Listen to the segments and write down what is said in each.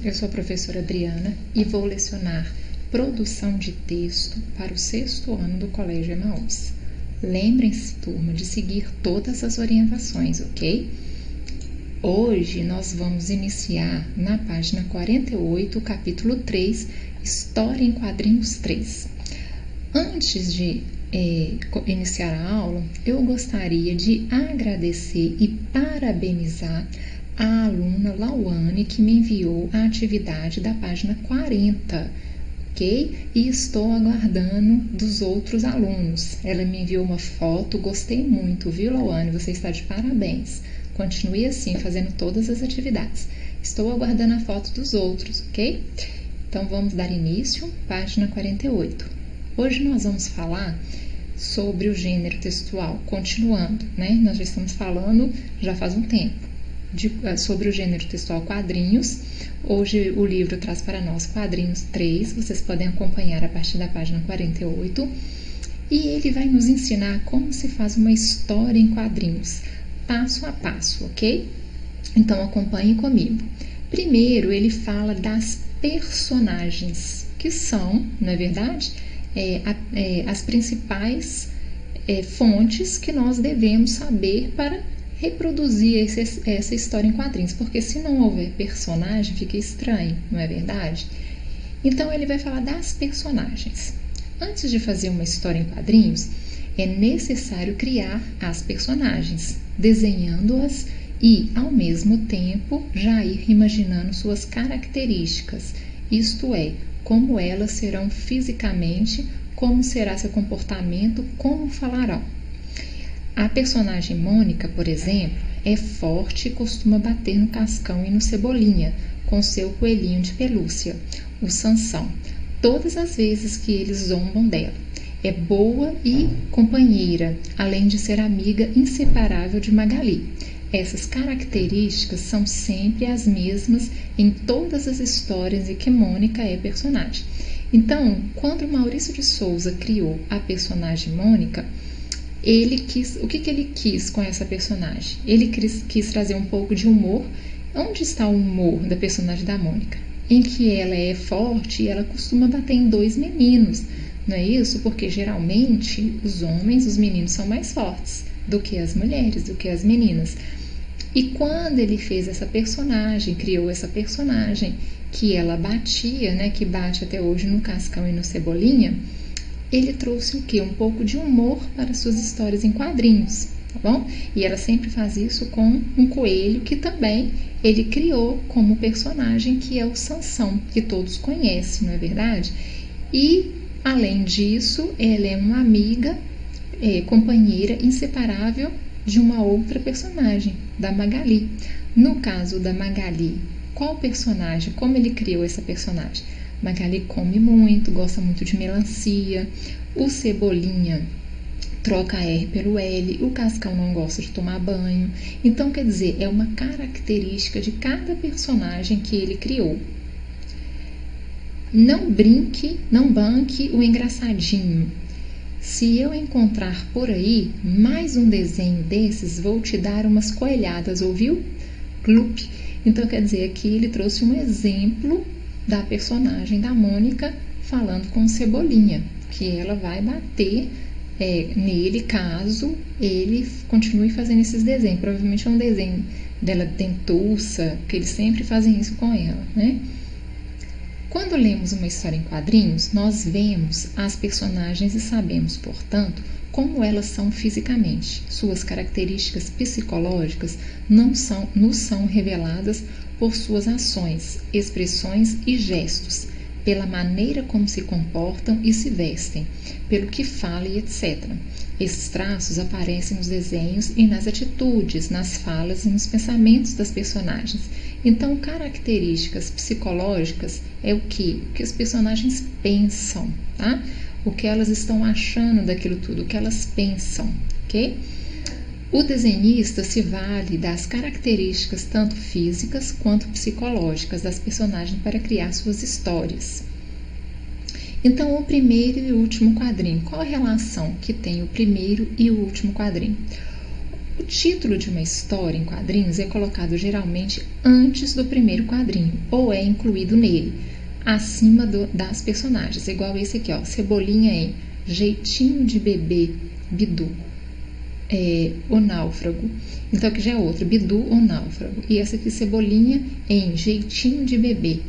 eu sou a professora Adriana e vou lecionar produção de texto para o 6º ano do Colégio Emaús. Lembrem-se, turma, de seguir todas as orientações, ok? Hoje nós vamos iniciar na página 48, capítulo 3, História em Quadrinhos 3. Antes de iniciar a aula, eu gostaria de agradecer e parabenizar a aluna Lauane, que me enviou a atividade da página 40, ok? E estou aguardando dos outros alunos. Ela me enviou uma foto, gostei muito, viu, Lauane? Você está de parabéns. Continue assim, fazendo todas as atividades. Estou aguardando a foto dos outros, ok? Então, vamos dar início, página 48. Hoje nós vamos falar sobre o gênero textual, continuando, né? Nós já estamos falando já faz um tempo sobre o gênero textual quadrinhos. Hoje o livro traz para nós quadrinhos 3, vocês podem acompanhar a partir da página 48. E ele vai nos ensinar como se faz uma história em quadrinhos, passo a passo, ok? Então acompanhe comigo. Primeiro ele fala das personagens, que são, não é verdade, as principais fontes que nós devemos saber para reproduzir essa história em quadrinhos, porque se não houver personagem fica estranho, não é verdade? Então ele vai falar das personagens. Antes de fazer uma história em quadrinhos, é necessário criar as personagens, desenhando-as e, ao mesmo tempo, já ir imaginando suas características, isto é, como elas serão fisicamente, como será seu comportamento, como falarão. A personagem Mônica, por exemplo, é forte e costuma bater no Cascão e no Cebolinha, com seu coelhinho de pelúcia, o Sansão, todas as vezes que eles zombam dela. É boa e companheira, além de ser amiga inseparável de Magali. Essas características são sempre as mesmas em todas as histórias em que Mônica é personagem. Então, quando Maurício de Souza criou a personagem Mônica, o que ele quis com essa personagem? Ele quis trazer um pouco de humor. Onde está o humor da personagem da Mônica? Em que ela é forte e ela costuma bater em 2 meninos, não é isso? Porque geralmente os homens, os meninos são mais fortes do que as mulheres, do que as meninas. E quando ele fez essa personagem, criou essa personagem que ela batia, né, que bate até hoje no Cascão e no Cebolinha, ele trouxe o quê? Um pouco de humor para suas histórias em quadrinhos, tá bom? E ela sempre faz isso com um coelho que também ele criou como personagem, que é o Sansão, que todos conhecem, não é verdade? E, além disso, ela é uma amiga, companheira inseparável de uma outra personagem, da Magali. No caso da Magali, qual personagem, como ele criou essa personagem? Magali come muito, gosta muito de melancia. O Cebolinha troca R pelo L. O Cascão não gosta de tomar banho. Então, quer dizer, é uma característica de cada personagem que ele criou. Não banque o engraçadinho. Se eu encontrar por aí mais um desenho desses, vou te dar umas coelhadas, ouviu? Glup. Então, quer dizer, aqui ele trouxe um exemplo da personagem da Mônica falando com o Cebolinha, que ela vai bater nele caso ele continue fazendo esses desenhos. Provavelmente é um desenho dela dentuça, que eles sempre fazem isso com ela, né? Quando lemos uma história em quadrinhos, nós vemos as personagens e sabemos, portanto, como elas são fisicamente. Suas características psicológicas nos são reveladas por suas ações, expressões e gestos, pela maneira como se comportam e se vestem, pelo que falam e etc. Esses traços aparecem nos desenhos e nas atitudes, nas falas e nos pensamentos das personagens. Então, características psicológicas é o que os personagens pensam, tá? O que elas estão achando daquilo tudo, o que elas pensam, ok? O desenhista se vale das características tanto físicas quanto psicológicas das personagens para criar suas histórias. Então, o primeiro e o último quadrinho. Qual a relação que tem o primeiro e o último quadrinho? título de uma história em quadrinhos é colocado geralmente antes do primeiro quadrinho, ou é incluído nele, acima das personagens. Igual esse aqui, ó, Cebolinha em Jeitinho de Bebê, Bidu. O Náufrago. Então aqui já é outro, Bidu, o Náufrago. E essa aqui, Cebolinha em Jeitinho de Bebê.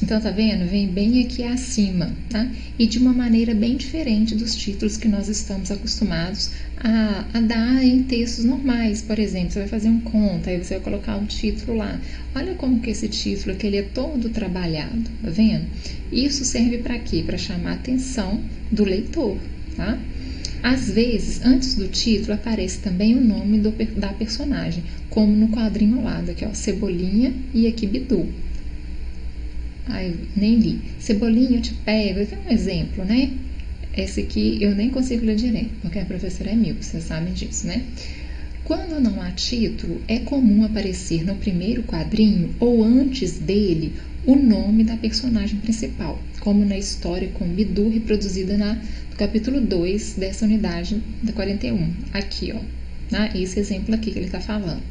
Então, tá vendo? Vem bem aqui acima, tá? E de uma maneira bem diferente dos títulos que nós estamos acostumados a dar em textos normais. Por exemplo, você vai fazer um conto, aí você vai colocar um título lá. Olha como que esse título aqui, ele é todo trabalhado, tá vendo? Isso serve para quê? Para chamar a atenção do leitor, tá? Às vezes, antes do título, aparece também o nome da personagem, como no quadrinho ao lado, aqui ó, Cebolinha e aqui Bidu. Ai, nem li. Cebolinha, eu te pego. Esse é um exemplo, né? Esse aqui eu nem consigo ler direito, porque a professora é míope, vocês sabem disso, né? Quando não há título, é comum aparecer no primeiro quadrinho ou antes dele o nome da personagem principal, como na história com Bidu, reproduzida no capítulo 2 dessa unidade da 41. Aqui, ó. Tá? Esse exemplo aqui que ele está falando.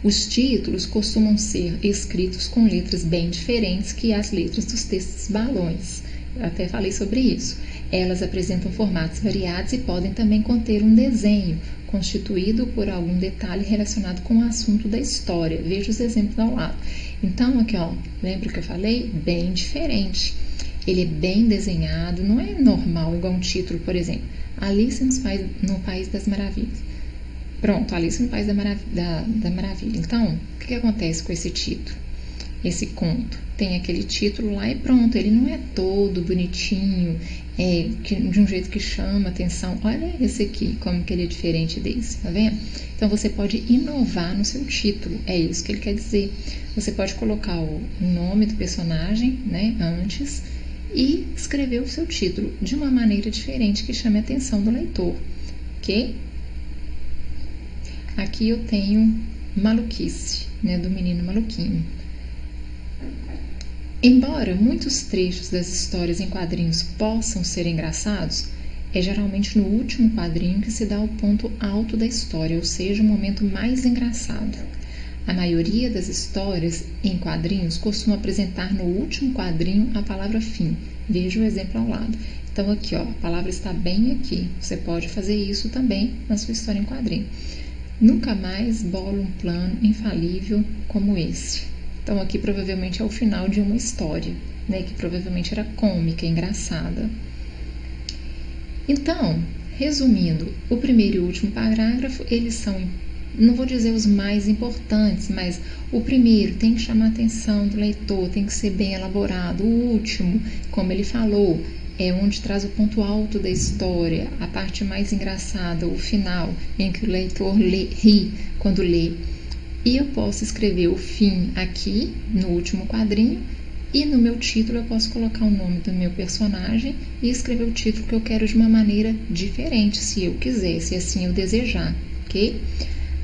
Os títulos costumam ser escritos com letras bem diferentes que as letras dos textos balões. Eu até falei sobre isso. Elas apresentam formatos variados e podem também conter um desenho, constituído por algum detalhe relacionado com o assunto da história. Veja os exemplos ao lado. Então, aqui, ó, lembra que eu falei? Bem diferente. Ele é bem desenhado, não é normal, igual um título, por exemplo, Alice no País das Maravilhas. Pronto, Alice no País da Maravilha. Então, o que acontece com esse título? Esse conto tem aquele título lá e pronto, ele não é todo bonitinho, de um jeito que chama atenção. Olha esse aqui, como que ele é diferente desse, tá vendo? Então, você pode inovar no seu título, é isso que ele quer dizer. Você pode colocar o nome do personagem, né, antes, e escrever o seu título de uma maneira diferente que chame a atenção do leitor, ok? Aqui eu tenho Maluquice, né, do Menino Maluquinho. Embora muitos trechos das histórias em quadrinhos possam ser engraçados, é geralmente no último quadrinho que se dá o ponto alto da história, ou seja, o momento mais engraçado. A maioria das histórias em quadrinhos costuma apresentar no último quadrinho a palavra fim. Veja o exemplo ao lado. Então aqui, ó, a palavra está bem aqui. Você pode fazer isso também na sua história em quadrinho. Nunca mais bola um plano infalível como esse. Então aqui provavelmente é o final de uma história, né, que provavelmente era cômica, engraçada. Então, resumindo, o primeiro e o último parágrafo, eles são, não vou dizer os mais importantes, mas o primeiro tem que chamar a atenção do leitor, tem que ser bem elaborado. O último, como ele falou, é onde traz o ponto alto da história, a parte mais engraçada, o final, em que o leitor ri quando lê. E eu posso escrever o fim aqui, no último quadrinho, e no meu título eu posso colocar o nome do meu personagem e escrever o título que eu quero de uma maneira diferente, se eu quiser, se assim eu desejar, ok?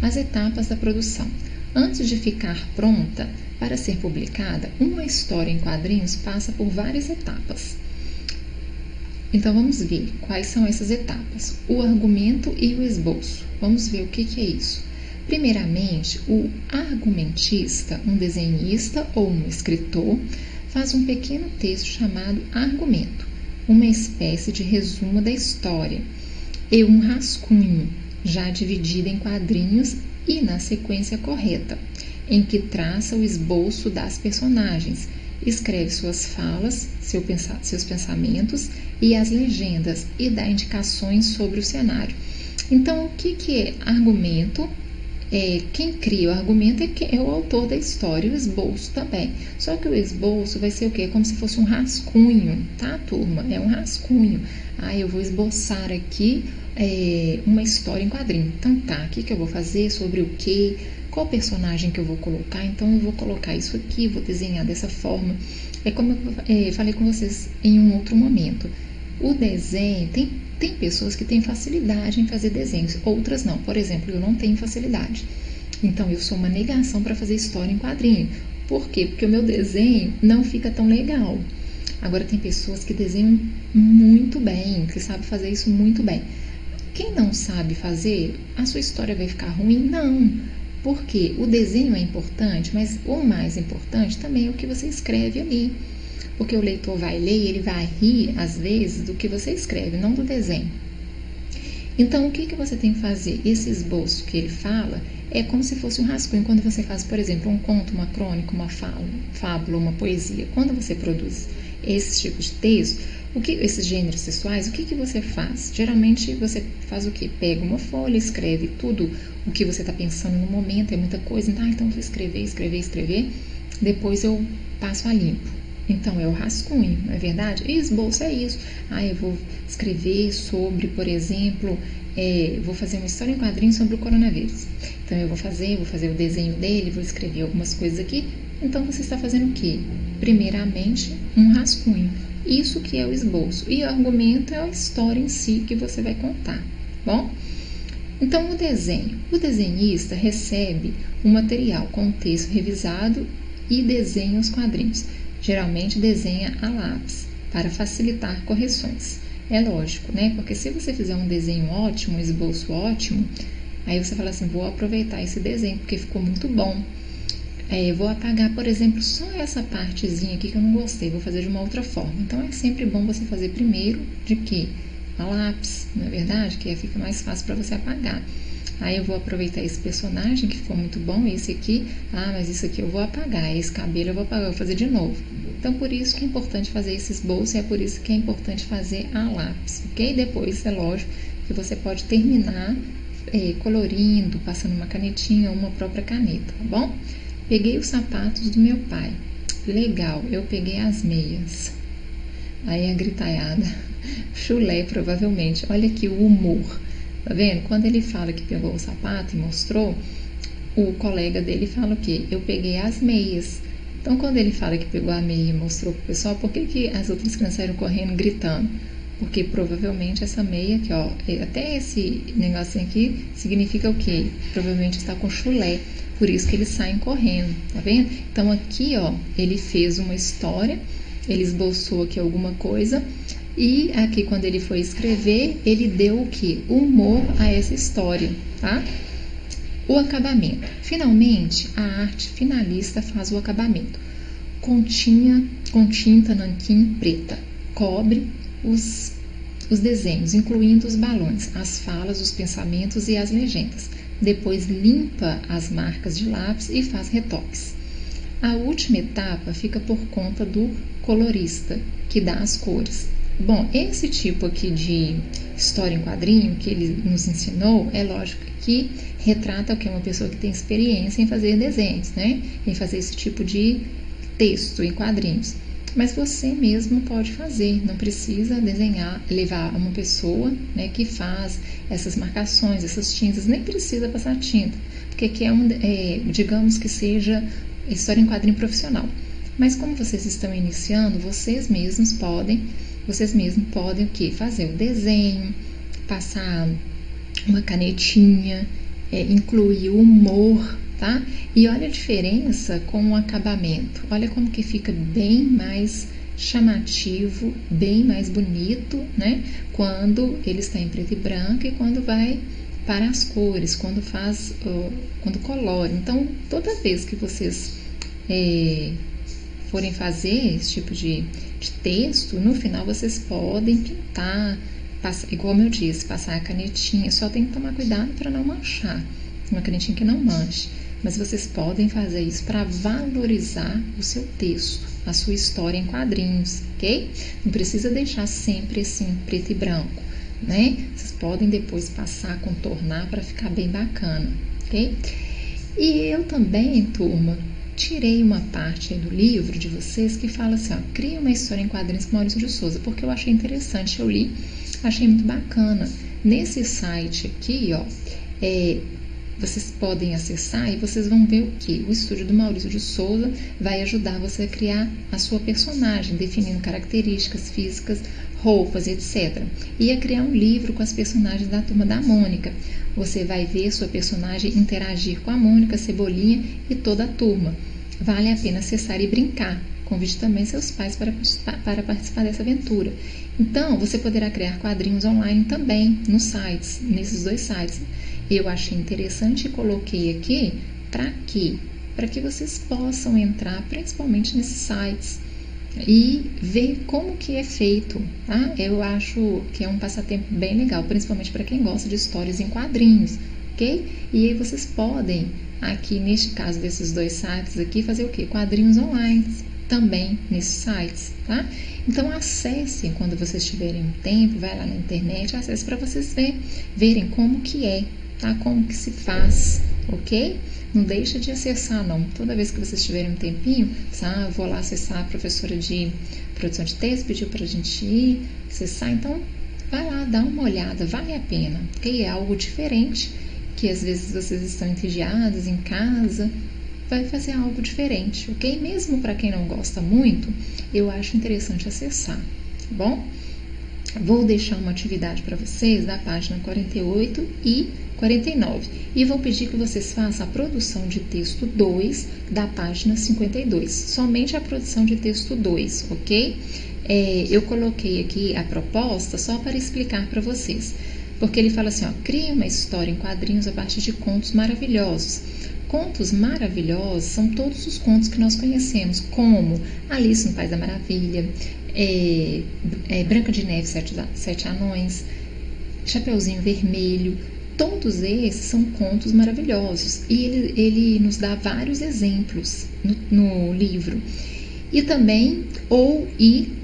As etapas da produção. Antes de ficar pronta para ser publicada, uma história em quadrinhos passa por várias etapas. Então, vamos ver quais são essas etapas. O argumento e o esboço. Vamos ver o que é isso. Primeiramente, o argumentista, um desenhista ou um escritor, faz um pequeno texto chamado argumento, uma espécie de resumo da história, e um rascunho, já dividido em quadrinhos e na sequência correta, em que traça o esboço das personagens, escreve suas falas, seus pensamentos e as legendas e dá indicações sobre o cenário. Então, o que é argumento? Quem cria o argumento é o autor da história, o esboço também. Só que o esboço vai ser o quê? É como se fosse um rascunho, tá, turma? É um rascunho. Eu vou esboçar aqui uma história em quadrinho. Então tá, o que eu vou fazer, sobre o quê? Qual personagem que eu vou colocar? Então eu vou colocar isso aqui, vou desenhar dessa forma. É como eu falei com vocês em um outro momento. O desenho, tem pessoas que têm facilidade em fazer desenhos, outras não. Por exemplo, eu não tenho facilidade. Então, eu sou uma negação para fazer história em quadrinho. Por quê? Porque o meu desenho não fica tão legal. Agora, tem pessoas que desenham muito bem, que sabem fazer isso muito bem. Quem não sabe fazer, a sua história vai ficar ruim? Não, porque o desenho é importante, mas o mais importante também é o que você escreve ali. Porque o leitor vai ler e ele vai rir, às vezes, do que você escreve, não do desenho. Então, o que você tem que fazer? Esse esboço que ele fala é como se fosse um rascunho. Quando você faz, por exemplo, um conto, uma crônica, uma fábula, uma poesia, quando você produz esse tipo de texto, esses gêneros textuais, o que você faz? Geralmente você faz o quê? Pega uma folha, escreve tudo o que você está pensando no momento, é muita coisa, então eu vou escrever, depois eu passo a limpo. Então é o rascunho, não é verdade? E esboço é isso. Eu vou escrever sobre, por exemplo, vou fazer uma história em quadrinhos sobre o coronavírus. Então eu vou fazer o desenho dele, vou escrever algumas coisas aqui. Então você está fazendo o quê? Primeiramente, um rascunho. Isso que é o esboço. E o argumento é a história em si que você vai contar. Bom? Então, o desenho. O desenhista recebe um material com texto revisado e desenha os quadrinhos. Geralmente desenha a lápis para facilitar correções. É lógico, né? Porque se você fizer um desenho ótimo, um esboço ótimo, aí você fala assim, vou aproveitar esse desenho porque ficou muito bom. Vou apagar, por exemplo, só essa partezinha aqui que eu não gostei, vou fazer de uma outra forma. Então é sempre bom você fazer primeiro de quê? A lápis, não é verdade? Que fica mais fácil para você apagar. Aí eu vou aproveitar esse personagem que ficou muito bom, esse aqui, mas isso aqui eu vou apagar, esse cabelo eu vou apagar, eu vou fazer de novo. Então por isso que é importante fazer esse esboço e é por isso que é importante fazer a lápis, ok? Depois é lógico que você pode terminar colorindo, passando uma canetinha ou uma própria caneta, tá bom? Peguei os sapatos do meu pai. Legal, eu peguei as meias. Aí a gritaiada. Chulé, provavelmente. Olha aqui o humor. Tá vendo? Quando ele fala que pegou o sapato e mostrou, o colega dele fala o quê? Eu peguei as meias. Então, quando ele fala que pegou a meia e mostrou pro pessoal, por que as outras crianças saíram correndo, gritando? Porque provavelmente essa meia aqui, ó, até esse negocinho aqui significa o quê? Provavelmente está com chulé. Por isso que eles saem correndo, tá vendo? Então aqui, ó, ele fez uma história, ele esboçou aqui alguma coisa e aqui quando ele foi escrever, ele deu o quê? Humor a essa história, tá? O acabamento. Finalmente, a arte finalista faz o acabamento. Com tinta nanquim preta. Cobre os desenhos, incluindo os balões, as falas, os pensamentos e as legendas. Depois limpa as marcas de lápis e faz retoques. A última etapa fica por conta do colorista, que dá as cores. Bom, esse tipo aqui de história em quadrinho que ele nos ensinou, é lógico que retrata o que é uma pessoa que tem experiência em fazer desenhos, né? Em fazer esse tipo de texto em quadrinhos. Mas você mesmo pode fazer, não precisa desenhar, levar uma pessoa, né, que faz essas marcações, essas tintas, nem precisa passar tinta, porque aqui digamos que seja história em quadrinho profissional. Mas como vocês estão iniciando, vocês mesmos podem o quê? Fazer o desenho, passar uma canetinha, incluir o humor, tá? E olha a diferença com o acabamento. Olha como que fica bem mais chamativo, bem mais bonito, né? Quando ele está em preto e branco e quando vai para as cores, quando colore. Então, toda vez que vocês forem fazer esse tipo de texto, no final vocês podem pintar, igual eu disse, passar a canetinha, só tem que tomar cuidado para não manchar, uma canetinha que não manche. Mas vocês podem fazer isso para valorizar o seu texto, a sua história em quadrinhos, ok? Não precisa deixar sempre assim, preto e branco, né? Vocês podem depois passar, contornar para ficar bem bacana, ok? E eu também, turma, tirei uma parte aí do livro de vocês que fala assim, ó, cria uma história em quadrinhos com Maurício de Souza, porque eu achei interessante, eu li, achei muito bacana. Nesse site aqui, ó, vocês podem acessar e vocês vão ver o que? O estúdio do Maurício de Souza vai ajudar você a criar a sua personagem, definindo características físicas, roupas, etc. E a criar um livro com as personagens da Turma da Mônica. Você vai ver sua personagem interagir com a Mônica, Cebolinha e toda a turma. Vale a pena acessar e brincar. Convide também seus pais para participar dessa aventura. Então, você poderá criar quadrinhos online também nos sites, nesses dois sites. Eu achei interessante e coloquei aqui para quê? Para que vocês possam entrar principalmente nesses sites e ver como que é feito, tá? Eu acho que é um passatempo bem legal, principalmente para quem gosta de histórias em quadrinhos, ok? E aí vocês podem, aqui neste caso desses dois sites aqui, fazer o quê? Quadrinhos online também nesses sites, tá? Então acessem quando vocês tiverem tempo, vai lá na internet, acesse para vocês verem como que é, tá? Como que se faz, ok? Não deixa de acessar, não. Toda vez que vocês tiverem um tempinho, eu vou lá acessar, a professora de produção de texto pediu para a gente ir, acessar, então vai lá, dá uma olhada, vale a pena, ok? É algo diferente, que às vezes vocês estão entediados em casa, vai fazer algo diferente, ok? Mesmo para quem não gosta muito, eu acho interessante acessar, tá bom? Vou deixar uma atividade para vocês da página 48 e 49 e vou pedir que vocês façam a produção de texto 2 da página 52, somente a produção de texto 2, ok? Eu coloquei aqui a proposta só para explicar para vocês, porque ele fala assim, ó, crie uma história em quadrinhos a partir de contos maravilhosos. Contos maravilhosos são todos os contos que nós conhecemos, como Alice no País da Maravilha, Branca de Neve, Sete Anões, Chapeuzinho Vermelho. Todos esses são contos maravilhosos e ele nos dá vários exemplos no livro. E também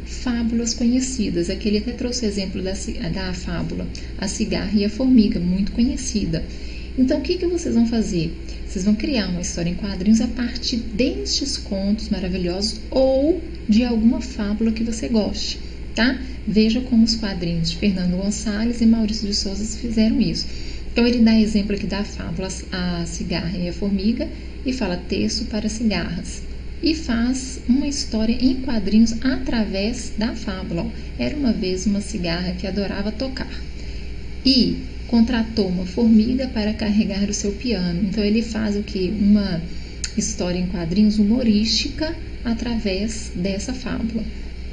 fábulas conhecidas. Aqui ele até trouxe o exemplo da fábula A Cigarra e a Formiga, muito conhecida. Então, o que vocês vão fazer? Vocês vão criar uma história em quadrinhos a partir destes contos maravilhosos ou de alguma fábula que você goste, tá? Veja como os quadrinhos de Fernando Gonçalves e Maurício de Souza fizeram isso. Então, ele dá exemplo aqui da fábula A Cigarra e a Formiga e fala texto para cigarras. E faz uma história em quadrinhos através da fábula. Era uma vez uma cigarra que adorava tocar e contratou uma formiga para carregar o seu piano. Então ele faz o que? Uma história em quadrinhos humorística através dessa fábula.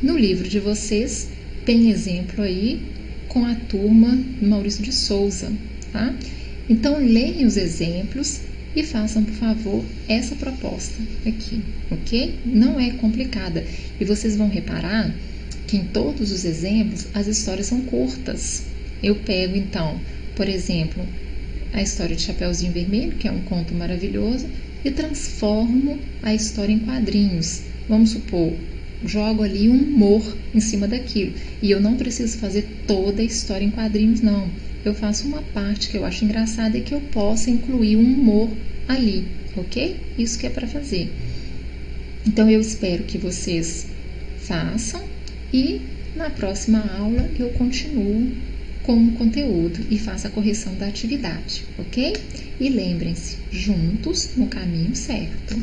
No livro de vocês tem exemplo aí com a turma de Maurício de Souza, tá? Então leiam os exemplos e façam, por favor, essa proposta aqui, ok? Não é complicada. E vocês vão reparar que em todos os exemplos as histórias são curtas. Eu pego, então, por exemplo, a história de Chapeuzinho Vermelho, que é um conto maravilhoso, e transformo a história em quadrinhos. Vamos supor, jogo ali um humor em cima daquilo. E eu não preciso fazer toda a história em quadrinhos, não. Eu faço uma parte que eu acho engraçada e que eu possa incluir um humor ali, ok? Isso que é para fazer. Então, eu espero que vocês façam e na próxima aula eu continuo com o conteúdo e faça a correção da atividade, ok? E lembrem-se, juntos no caminho certo.